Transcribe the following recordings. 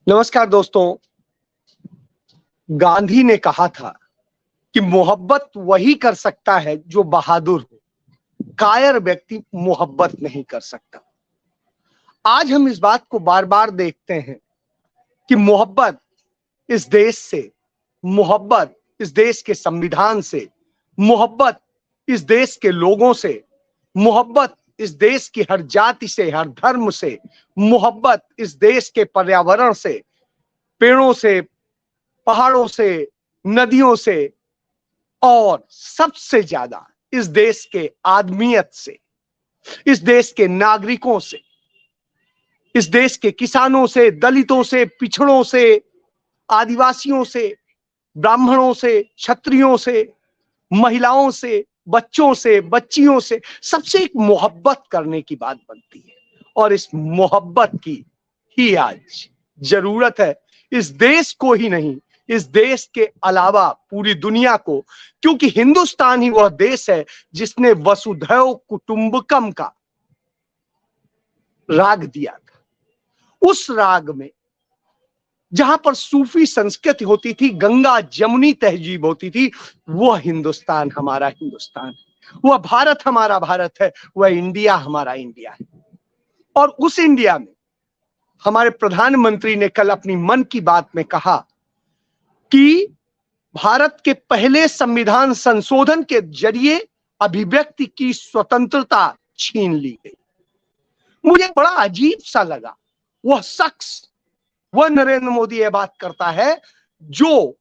नमस्कार दोस्तों। गांधी ने कहा था कि मोहब्बत वही कर सकता है जो बहादुर हो, कायर व्यक्ति मोहब्बत नहीं कर सकता। आज हम इस बात को बार बार देखते हैं कि मोहब्बत इस देश से, मोहब्बत इस देश के संविधान से, मोहब्बत इस देश के लोगों से, मोहब्बत इस देश की हर जाति से, हर धर्म से, मोहब्बत इस देश के पर्यावरण से, पेड़ों से, पहाड़ों से, नदियों से और सबसे ज्यादा इस देश के आदमियत से, इस देश के नागरिकों से, इस देश के किसानों से, दलितों से, पिछड़ों से, आदिवासियों से, ब्राह्मणों से, क्षत्रियों से, महिलाओं से, बच्चों से, बच्चियों से, सबसे एक मोहब्बत करने की बात बनती है। और इस मोहब्बत की ही आज जरूरत है, इस देश को ही नहीं, इस देश के अलावा पूरी दुनिया को, क्योंकि हिंदुस्तान ही वह देश है जिसने वसुधैव कुटुंबकम का राग दिया था। उस राग में जहां पर सूफी संस्कृति होती थी, गंगा जमुनी तहजीब होती थी, वह हिंदुस्तान हमारा हिंदुस्तान है, वह भारत हमारा भारत है, वह इंडिया हमारा इंडिया है। और उस इंडिया में हमारे प्रधानमंत्री ने कल अपनी मन की बात में कहा कि भारत के पहले संविधान संशोधन के जरिए अभिव्यक्ति की स्वतंत्रता छीन ली गई। मुझे बड़ा अजीब सा लगा। वह शख्स, वह नरेंद्र मोदी यह बात करता है जो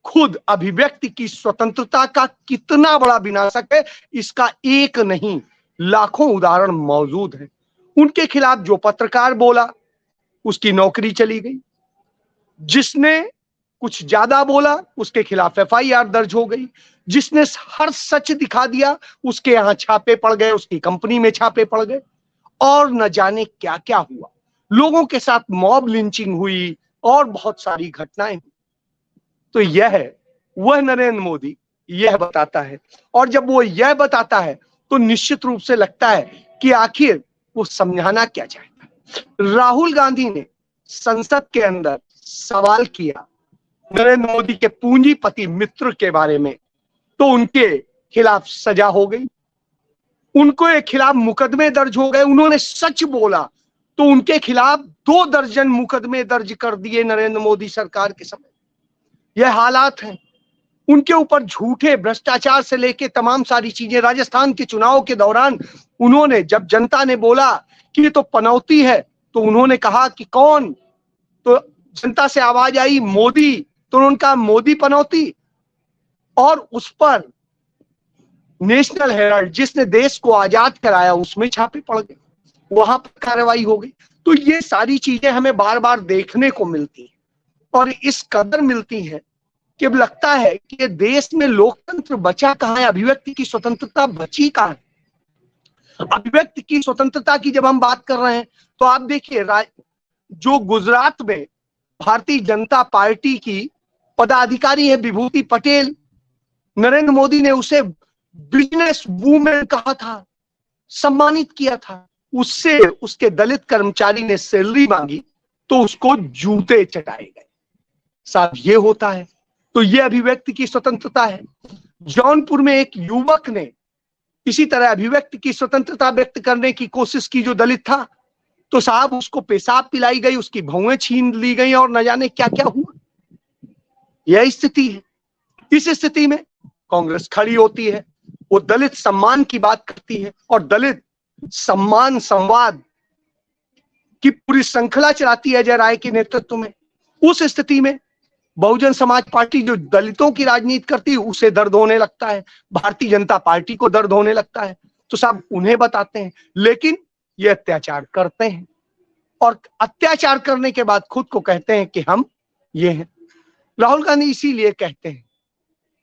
खुद अभिव्यक्ति की स्वतंत्रता का कितना बड़ा विनाशक है, इसका एक नहीं लाखों उदाहरण मौजूद हैं। उनके खिलाफ जो पत्रकार बोला उसकी नौकरी चली गई, जिसने कुछ ज्यादा बोला उसके खिलाफ एफआईआर दर्ज हो गई, जिसने हर सच दिखा दिया उसके यहां छापे पड़ गए, उसकी कंपनी में छापे पड़ गए, और न जाने क्या क्या हुआ। लोगों के साथ मॉब लिंचिंग हुई और बहुत सारी घटनाएं हुई। तो यह वह नरेंद्र मोदी यह बताता है, और जब वो यह बताता है तो निश्चित रूप से लगता है कि आखिर वो समझाना क्या चाहता है। राहुल गांधी ने संसद के अंदर सवाल किया नरेंद्र मोदी के पूंजीपति मित्र के बारे में, तो उनके खिलाफ सजा हो गई, उनके खिलाफ मुकदमे दर्ज हो गए। उन्होंने सच बोला तो उनके खिलाफ 2 दर्जन मुकदमे दर्ज कर दिए नरेंद्र मोदी सरकार के समय। यह हालात हैं। उनके ऊपर झूठे भ्रष्टाचार से लेके तमाम सारी चीजें। राजस्थान के चुनाव के दौरान उन्होंने, जब जनता ने बोला कि ये तो पनौती है, तो उन्होंने कहा कि कौन, तो जनता से आवाज आई मोदी, तो उन्होंने कहा मोदी पनौती। और उस पर नेशनल हेराल्ड, जिसने देश को आजाद कराया, उसमें छापे पड़ गए, वहां पर कार्रवाई हो गई। तो ये सारी चीजें हमें बार बार देखने को मिलती हैं, और इस कदर मिलती हैं कि अब लगता है कि ये देश में लोकतंत्र बचा कहां है, अभिव्यक्ति की स्वतंत्रता बची कहां है। अभिव्यक्ति की स्वतंत्रता की जब हम बात कर रहे हैं तो आप देखिए, जो गुजरात में भारतीय जनता पार्टी की पदाधिकारी है विभूति पटेल, नरेंद्र मोदी ने उसे बिजनेस वूमेन कहा था, सम्मानित किया था। उससे उसके दलित कर्मचारी ने सैलरी मांगी तो उसको जूते चटाए गए। साहब, ये होता है। तो ये अभिव्यक्ति की स्वतंत्रता है। जौनपुर में एक युवक ने इसी तरह अभिव्यक्ति की स्वतंत्रता व्यक्त करने की कोशिश की, जो दलित था, तो साहब उसको पेशाब पिलाई गई, उसकी भौएं छीन ली गई और न जाने क्या क्या हुआ। यह स्थिति है। इस स्थिति में कांग्रेस खड़ी होती है, वो दलित सम्मान की बात करती है और दलित सम्मान संवाद की पूरी श्रृंखला चलाती है अजय राय के नेतृत्व में। उस स्थिति में बहुजन समाज पार्टी, जो दलितों की राजनीति करती है, उसे दर्द होने लगता है, भारतीय जनता पार्टी को दर्द होने लगता है। तो साहब उन्हें बताते हैं, लेकिन ये अत्याचार करते हैं, और अत्याचार करने के बाद खुद को कहते हैं कि हम ये हैं। राहुल गांधी इसीलिए कहते हैं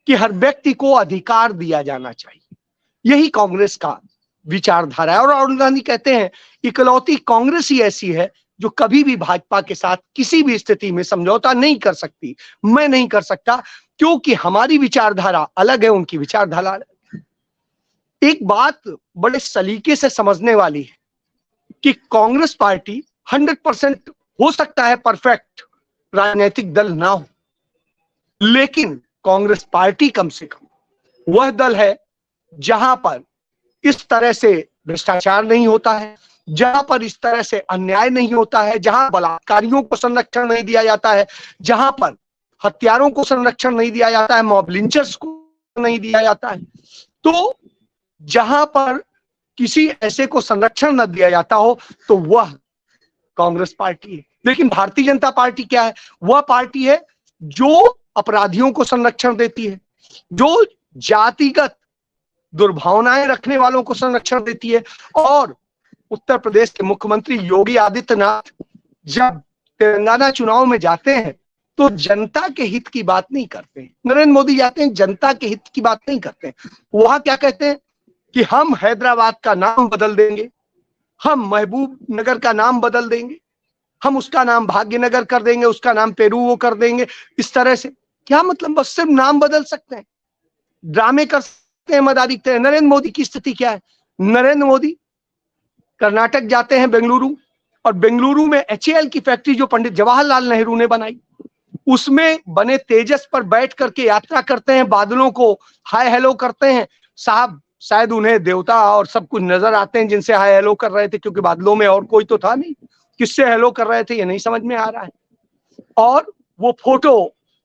कि हर व्यक्ति को अधिकार दिया जाना चाहिए। यही कांग्रेस का विचारधारा है। और राहुल गांधी कहते हैं इकलौती कांग्रेस ही ऐसी है जो कभी भी भाजपा के साथ किसी भी स्थिति में समझौता नहीं कर सकती। मैं नहीं कर सकता, क्योंकि हमारी विचारधारा अलग है, उनकी विचारधारा अलग है। एक बात बड़े सलीके से समझने वाली है कि कांग्रेस पार्टी 100% हो सकता है परफेक्ट, राजनीतिक दल ना हो, लेकिन कांग्रेस पार्टी कम से कम वह दल है जहां पर इस तरह से भ्रष्टाचार नहीं होता है, जहां पर इस तरह से अन्याय नहीं होता है, जहां बलात्कारियों को संरक्षण नहीं दिया जाता है, जहां पर हत्यारों को संरक्षण नहीं दिया जाता है, मॉब लिंचर्स को नहीं दिया जाता है। तो जहां पर किसी ऐसे को संरक्षण न दिया जाता हो तो वह कांग्रेस पार्टी है। लेकिन भारतीय जनता पार्टी क्या है? वह पार्टी है जो अपराधियों को संरक्षण देती है, जो जातिगत दुर्भावनाएं रखने वालों को संरक्षण देती है। और उत्तर प्रदेश के मुख्यमंत्री योगी आदित्यनाथ जब तेलंगाना चुनाव में जाते हैं तो जनता के हित की बात नहीं करते हैं। नरेंद्र मोदी जाते हैं, जनता के हित की बात नहीं करते हैं। वहां क्या कहते हैं कि हम हैदराबाद का नाम बदल देंगे, हम महबूब नगर का नाम बदल देंगे, हम उसका नाम भाग्यनगर कर देंगे, उसका नाम पेरू कर देंगे। इस तरह से क्या मतलब? बस सिर्फ नाम बदल सकते हैं, ड्रामे कर सकते हैं, मदारी करते हैं। नरेंद्र मोदी की स्थिति क्या है? नरेंद्र मोदी कर्नाटक जाते हैं, बेंगलुरु, और बेंगलुरु में HAL की फैक्ट्री जो पंडित जवाहरलाल नेहरू ने बनाई, उसमें बने तेजस पर बैठ करके यात्रा करते हैं, बादलों को हाय हेलो करते हैं। साहब शायद उन्हें देवता और सब कुछ नजर आते हैं जिनसे हाय हेलो कर रहे थे, क्योंकि बादलों में और कोई तो था नहीं। किससे हेलो कर रहे थे ये नहीं समझ में आ रहा है। और वो फोटो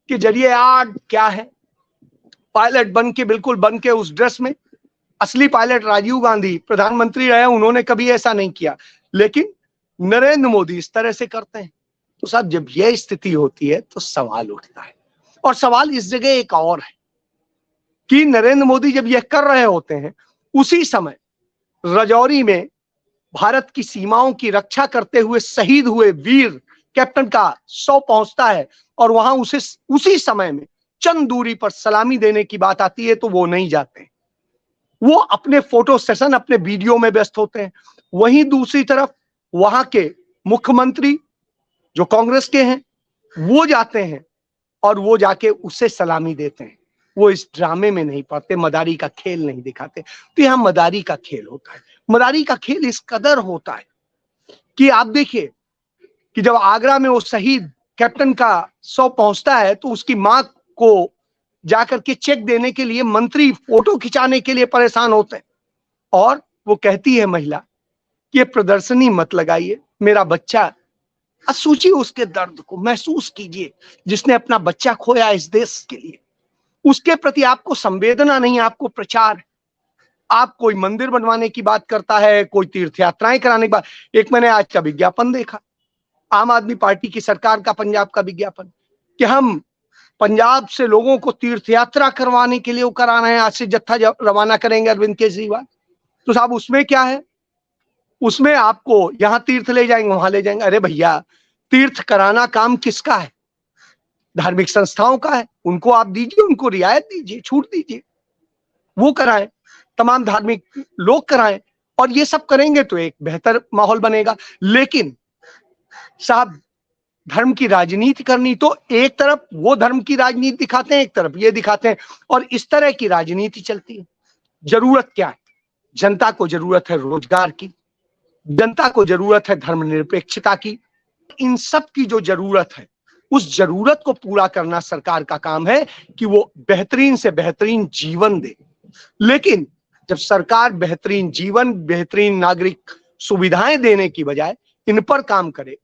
के जरिए आज क्या है, पायलट बन के, बिल्कुल बन के उस ड्रेस में। असली पायलट राजीव गांधी प्रधानमंत्री रहे, उन्होंने कभी ऐसा नहीं किया, लेकिन नरेंद्र मोदी इस तरह से करते हैं। तो साहब जब यह स्थिति होती है तो सवाल उठता है। और सवाल इस जगह एक और है कि नरेंद्र मोदी जब यह कर रहे होते हैं, उसी समय राजौरी में भारत की सीमाओं की रक्षा करते हुए शहीद हुए वीर कैप्टन का 100 पहुंचता है, और वहां उसी समय में चंद दूरी पर सलामी देने की बात आती है तो वो नहीं जाते, वो अपने फोटो सेशन, अपने वीडियो में व्यस्त होते हैं। वहीं दूसरी तरफ वहां के मुख्यमंत्री जो कांग्रेस के हैं वो जाते हैं और वो जाके उसे सलामी देते हैं। वो इस ड्रामे में नहीं पड़ते, मदारी का खेल नहीं दिखाते। तो यहां मदारी का खेल होता है। मदारी का खेल इस कदर होता है कि आप देखिए कि जब आगरा में वो शहीद कैप्टन का 100 पहुंचता है तो उसकी मां को जाकर के चेक देने के लिए मंत्री फोटो खिंचाने के लिए परेशान होते हैं, और वो कहती है महिला कि ये प्रदर्शनी मत लगाइए, मेरा बच्चा, सोचिए उसके दर्द को, महसूस कीजिए, जिसने अपना बच्चा खोया इस देश के लिए। उसके प्रति आपको संवेदना नहीं, आपको प्रचार है। आप कोई मंदिर बनवाने की बात करता है, कोई तीर्थ यात्राएं कराने की बात। एक मैंने आज का विज्ञापन देखा, आम आदमी पार्टी की सरकार का पंजाब का विज्ञापन, कि हम पंजाब से लोगों को तीर्थ यात्रा करवाने के लिए वो करा रहे हैं, आज से जत्था रवाना करेंगे अरविंद केजरीवाल। तो साहब उसमें क्या है? उसमें आपको यहां तीर्थ ले जाएंगे, वहां ले जाएंगे। अरे भैया, तीर्थ कराना काम किसका है? धार्मिक संस्थाओं का है। उनको आप दीजिए, उनको रियायत दीजिए, छूट दीजिए, वो कराएं, तमाम धार्मिक लोग कराएं, और ये सब करेंगे तो एक बेहतर माहौल बनेगा। लेकिन साहब धर्म की राजनीति करनी, तो एक तरफ वो धर्म की राजनीति दिखाते हैं, एक तरफ ये दिखाते हैं, और इस तरह की राजनीति चलती है। जरूरत क्या है? जनता को जरूरत है रोजगार की, जनता को जरूरत है धर्मनिरपेक्षता की। इन सब की जो जरूरत है, उस जरूरत को पूरा करना सरकार का काम है कि वो बेहतरीन से बेहतरीन जीवन दे। लेकिन जब सरकार बेहतरीन जीवन, बेहतरीन नागरिक सुविधाएं देने की बजाय इन पर काम करे,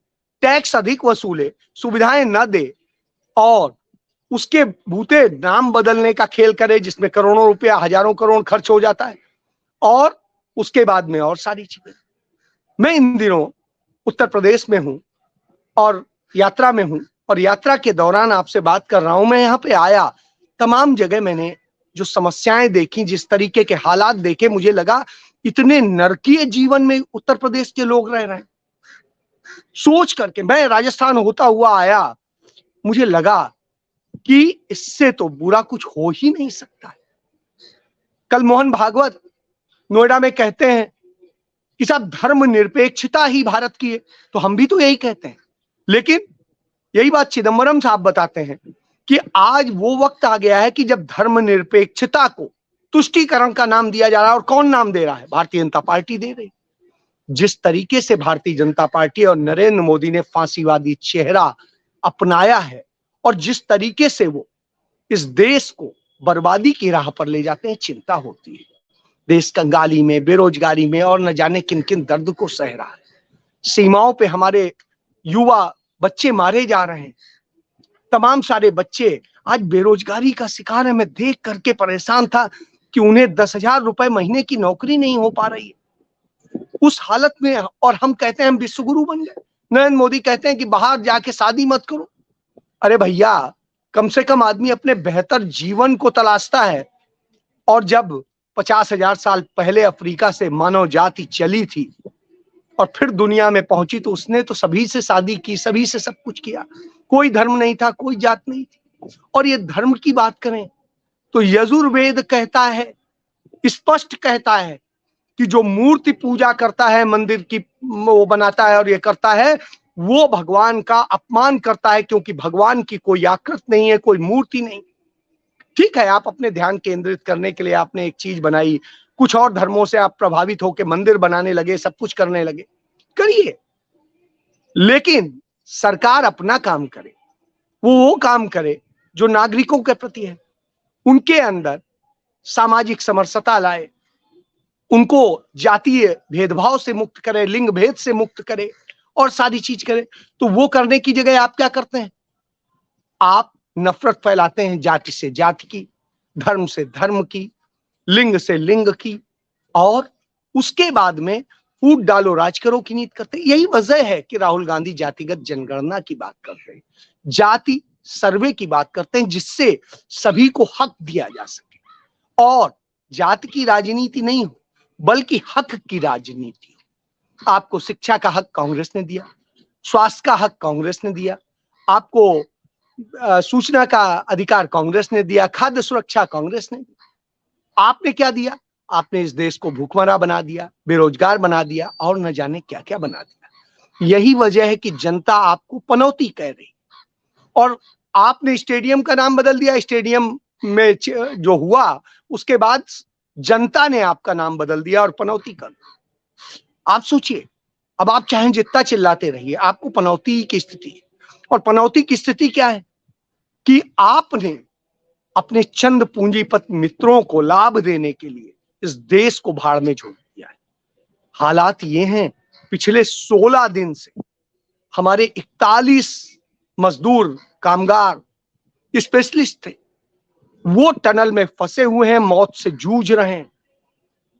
टैक्स अधिक वसूले, सुविधाएं न दे, और उसके बूते नाम बदलने का खेल करे, जिसमें करोड़ों रुपया, हजारों करोड़ खर्च हो जाता है, और उसके बाद में और सारी चीजें। मैं इन दिनों उत्तर प्रदेश में हूं और यात्रा में हूं, और यात्रा के दौरान आपसे बात कर रहा हूं। मैं यहाँ पे आया, तमाम जगह मैंने जो समस्याएं देखी, जिस तरीके के हालात देखे, मुझे लगा इतने नरकीय जीवन में उत्तर प्रदेश के लोग रह रहे हैं। सोच करके मैं राजस्थान होता हुआ आया, मुझे लगा कि इससे तो बुरा कुछ हो ही नहीं सकता है। कल मोहन भागवत नोएडा में कहते हैं कि साहब धर्मनिरपेक्षता ही भारत की है, तो हम भी तो यही कहते हैं। लेकिन यही बात चिदंबरम साहब बताते हैं कि आज वो वक्त आ गया है कि जब धर्मनिरपेक्षता को तुष्टीकरण का नाम दिया जा रहा है। और कौन नाम दे रहा है? भारतीय जनता पार्टी दे रही। जिस तरीके से भारतीय जनता पार्टी और नरेंद्र मोदी ने फांसीवादी चेहरा अपनाया है और जिस तरीके से वो इस देश को बर्बादी की राह पर ले जाते हैं, चिंता होती है। देश कंगाली में, बेरोजगारी में और न जाने किन किन दर्द को सह रहा है। सीमाओं पे हमारे युवा बच्चे मारे जा रहे हैं। तमाम सारे बच्चे आज बेरोजगारी का शिकार है। मैं देख करके परेशान था कि उन्हें 10,000 रुपए महीने की नौकरी नहीं हो पा रही है। उस हालत में और हम कहते हैं हम विश्वगुरु बन गए। नरेंद्र मोदी कहते हैं कि बाहर जाके शादी मत करो। अरे भैया, कम से कम आदमी अपने बेहतर जीवन को तलाशता है। और जब 50,000 साल पहले अफ्रीका से मानव जाति चली थी और फिर दुनिया में पहुंची, तो उसने तो सभी से शादी की, सभी से सब कुछ किया। कोई धर्म नहीं था, कोई जात नहीं थी। और ये धर्म की बात करें तो यजुर्वेद कहता है, स्पष्ट कहता है कि जो मूर्ति पूजा करता है, मंदिर की वो बनाता है और ये करता है, वो भगवान का अपमान करता है, क्योंकि भगवान की कोई आकृति नहीं है, कोई मूर्ति नहीं। ठीक है, आप अपने ध्यान केंद्रित करने के लिए आपने एक चीज बनाई, कुछ और धर्मों से आप प्रभावित होकर मंदिर बनाने लगे, सब कुछ करने लगे, करिए, लेकिन सरकार अपना काम करे। वो काम करे जो नागरिकों के प्रति है, उनके अंदर सामाजिक समरसता लाए, उनको जातीय भेदभाव से मुक्त करे, लिंग भेद से मुक्त करे और सारी चीज करे। तो वो करने की जगह आप क्या करते हैं? आप नफरत फैलाते हैं, जाति से जाति की, धर्म से धर्म की, लिंग से लिंग की, और उसके बाद में फूट डालो राज करो की नीति करते हैं। यही वजह है कि राहुल गांधी जातिगत जनगणना की बात करते हैं, जाति सर्वे की बात करते हैं, जिससे सभी को हक दिया जा सके और जाति की राजनीति नहीं हो बल्कि हक की राजनीति हो। आपको शिक्षा का हक कांग्रेस ने दिया, स्वास्थ्य का हक कांग्रेस ने दिया, आपको सूचना का अधिकार कांग्रेस ने दिया, खाद्य सुरक्षा कांग्रेस ने दिया। आपने क्या दिया? आपने इस देश को भूखमरा बना दिया, बेरोजगार बना दिया और न जाने क्या क्या बना दिया। यही वजह है कि जनता आपको पनौती कह रही। और आपने स्टेडियम का नाम बदल दिया, स्टेडियम में जो हुआ उसके बाद जनता ने आपका नाम बदल दिया और पनौती कर दी। आप सोचिए, अब आप चाहें जितना चिल्लाते रहिए, आपको पनौती की स्थिति है। और पनौती की स्थिति क्या है कि आपने अपने चंद पूंजीपत मित्रों को लाभ देने के लिए इस देश को भाड़ में झोंक दिया है। हालात ये हैं, पिछले 16 दिन से हमारे 41 मजदूर, कामगार, स्पेशलिस्ट थे, वो टनल में फंसे हुए हैं, मौत से जूझ रहे हैं।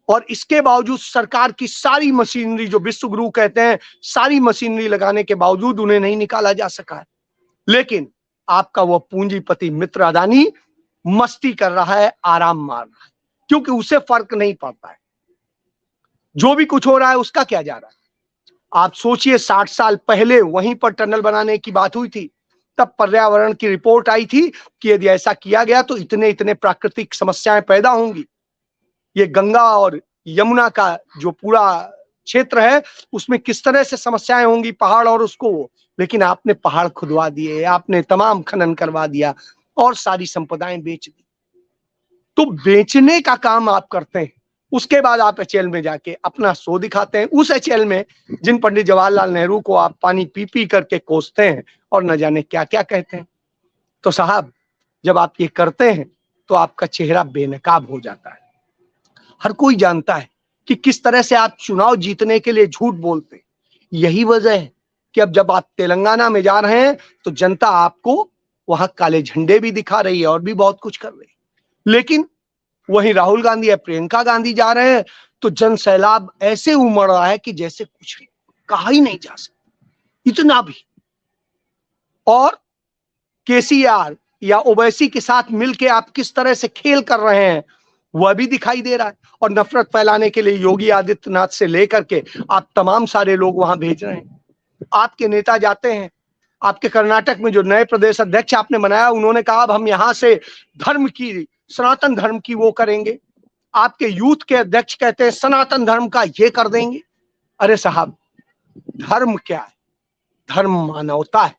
और इसके बावजूद सरकार की सारी मशीनरी, जो विश्वगुरु कहते हैं, सारी मशीनरी लगाने के बावजूद उन्हें नहीं निकाला जा सका है। लेकिन आपका वो पूंजीपति मित्र अदानी मस्ती कर रहा है, आराम मार रहा है, क्योंकि उसे फर्क नहीं पड़ता है। जो भी कुछ हो रहा है उसका क्या जा रहा है। आप सोचिए, 60 साल पहले वहीं पर टनल बनाने की बात हुई थी, तब पर्यावरण की रिपोर्ट आई थी कि यदि ऐसा किया गया तो इतने इतने प्राकृतिक समस्याएं पैदा होंगी। ये गंगा और यमुना का जो पूरा क्षेत्र है उसमें किस तरह से समस्याएं होंगी, पहाड़ और उसको। लेकिन आपने पहाड़ खुदवा दिए, आपने तमाम खनन करवा दिया और सारी संपदाएं बेच दी। तो बेचने का काम आप करते हैं, उसके बाद आप एचएल में जाके अपना शो दिखाते हैं। उस एचएल में जिन पंडित जवाहरलाल नेहरू को आप पानी पी पी करके कोसते हैं और न जाने क्या क्या कहते हैं। तो साहब, जब आप ये करते हैं तो आपका चेहरा बेनकाब हो जाता है। हर कोई जानता है कि किस तरह से आप चुनाव जीतने के लिए झूठ बोलते हैं। यही वजह है कि अब जब आप तेलंगाना में जा रहे हैं तो जनता आपको वहां काले झंडे भी दिखा रही है और भी बहुत कुछ कर रही है। लेकिन वहीं राहुल गांधी या प्रियंका गांधी जा रहे हैं तो जन सैलाब ऐसे उमड़ रहा है कि जैसे कुछ कहा ही नहीं जा सकता, इतना भी। और केसीआर या ओवैसी के साथ मिलकर आप किस तरह से खेल कर रहे हैं वह भी दिखाई दे रहा है। और नफरत फैलाने के लिए योगी आदित्यनाथ से लेकर के आप तमाम सारे लोग वहां भेज रहे हैं। आपके नेता जाते हैं, आपके कर्नाटक में जो नए प्रदेश अध्यक्ष आपने बनाया, उन्होंने कहा अब हम यहां से धर्म की, सनातन धर्म की वो करेंगे। आपके यूथ के अध्यक्ष कहते हैं सनातन धर्म का ये कर देंगे। अरे साहब, धर्म क्या है? धर्म मानवता है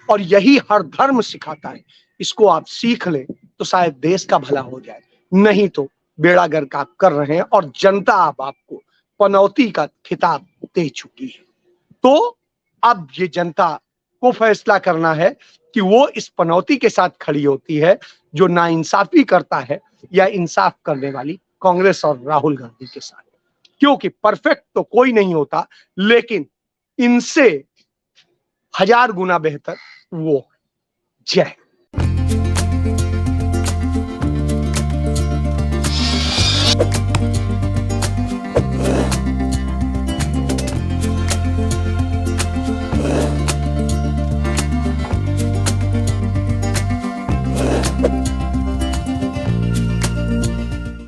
और यही हर धर्म सिखाता है। इसको आप सीख लें तो शायद देश का भला हो जाए, नहीं तो बेड़ा गर्क आप कर रहे हैं और जनता अब आपको पनौती का खिताब दे चुकी है। तो अब ये जनता को फैसला करना है कि वो इस पनौती के साथ खड़ी होती है जो नाइंसाफी करता है या इंसाफ करने वाली कांग्रेस और राहुल गांधी के साथ। क्योंकि परफेक्ट तो कोई नहीं होता, लेकिन इनसे 1000 गुना बेहतर वो। जय